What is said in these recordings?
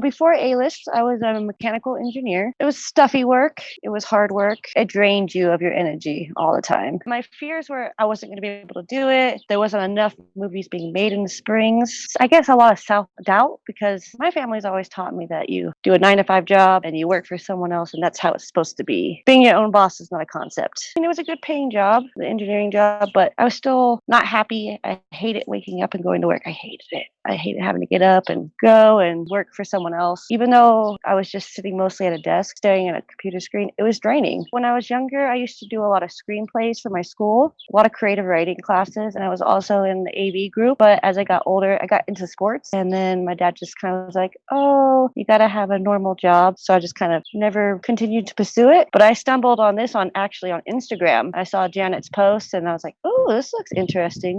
before A-list, I was a mechanical engineer. It was stuffy work. It was hard work. It drained you of your energy all the time. My fears were I wasn't going to be able to do it. There wasn't enough movies being made in the Springs. I guess a lot of self-doubt because my family's always taught me that you do a 9-to-5 job and you work for someone else and that's how it's supposed to be. Being your own boss is not a concept. And it was a good paying job, the engineering job, but I was still not happy. I hated waking up and going to work. I hated it. I hated having to get up and go and work for someone else. Even though I was just sitting mostly at a desk staring at a computer screen, it was draining. When I was younger, I used to do a lot of screenplays for my school, a lot of creative writing classes, and I was also in the AV group. But as I got older, I got into sports, and then my dad just kind of was like, oh, you got to have a normal job. So I just kind of never continued to pursue it. But I stumbled on this on Instagram. I saw Janet's post, and I was like, oh, this looks interesting.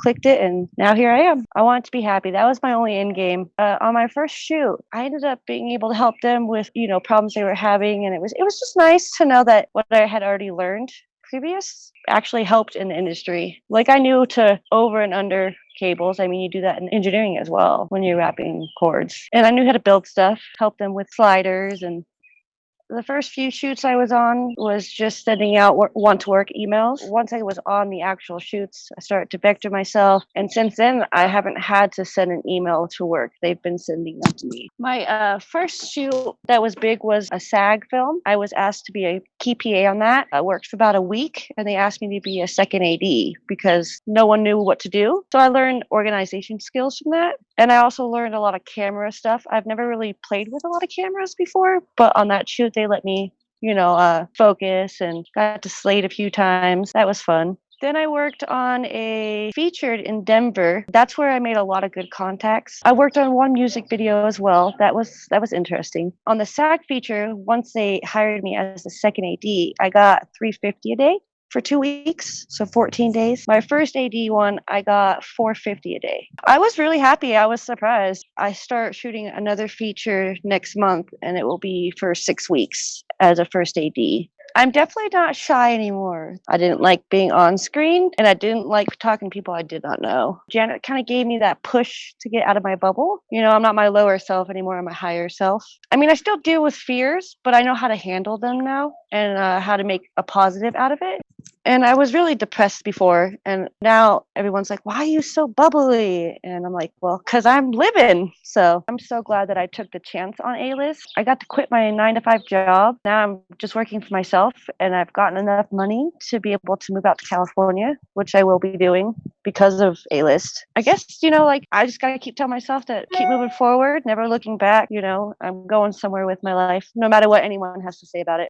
Clicked it, and now here I am. I wanted to be happy. That was my only end game. On my first shoot, I ended up being able to help them with, problems they were having, and it was just nice to know that what I had already learned previous actually helped in the industry. Like I knew to over and under cables. I mean, you do that in engineering as well when you're wrapping cords. And I knew how to build stuff, help them with sliders and the first few shoots I was on was just sending out want to work emails. Once I was on the actual shoots, I started to vector myself. And since then, I haven't had to send an email to work. They've been sending them to me. My first shoot that was big was a SAG film. I was asked to be a key PA on that. I worked for about a week and they asked me to be a second AD because no one knew what to do. So I learned organization skills from that. And I also learned a lot of camera stuff. I've never really played with a lot of cameras before, but on that shoot, they let me, focus and got to slate a few times. That was fun. Then I worked on a featured in Denver. That's where I made a lot of good contacts. I worked on one music video as well. That was interesting. On the SAG feature, once they hired me as the second AD, I got $350 a day for 2 weeks, so 14 days. My first AD one, I got $450 a day. I was really happy. I was surprised. I start shooting another feature next month, and it will be for 6 weeks as a first AD. I'm definitely not shy anymore. I didn't like being on screen, and I didn't like talking to people I did not know. Janet kind of gave me that push to get out of my bubble. I'm not my lower self anymore. I'm my higher self. I mean, I still deal with fears, but I know how to handle them now and how to make a positive out of it. And I was really depressed before. And now everyone's like, why are you so bubbly? And I'm like, well, because I'm living. So I'm so glad that I took the chance on A-list. I got to quit my 9-to-5 job. Now I'm just working for myself and I've gotten enough money to be able to move out to California, which I will be doing because of A-list. I guess, I just got to keep telling myself that keep moving forward, never looking back. I'm going somewhere with my life, no matter what anyone has to say about it.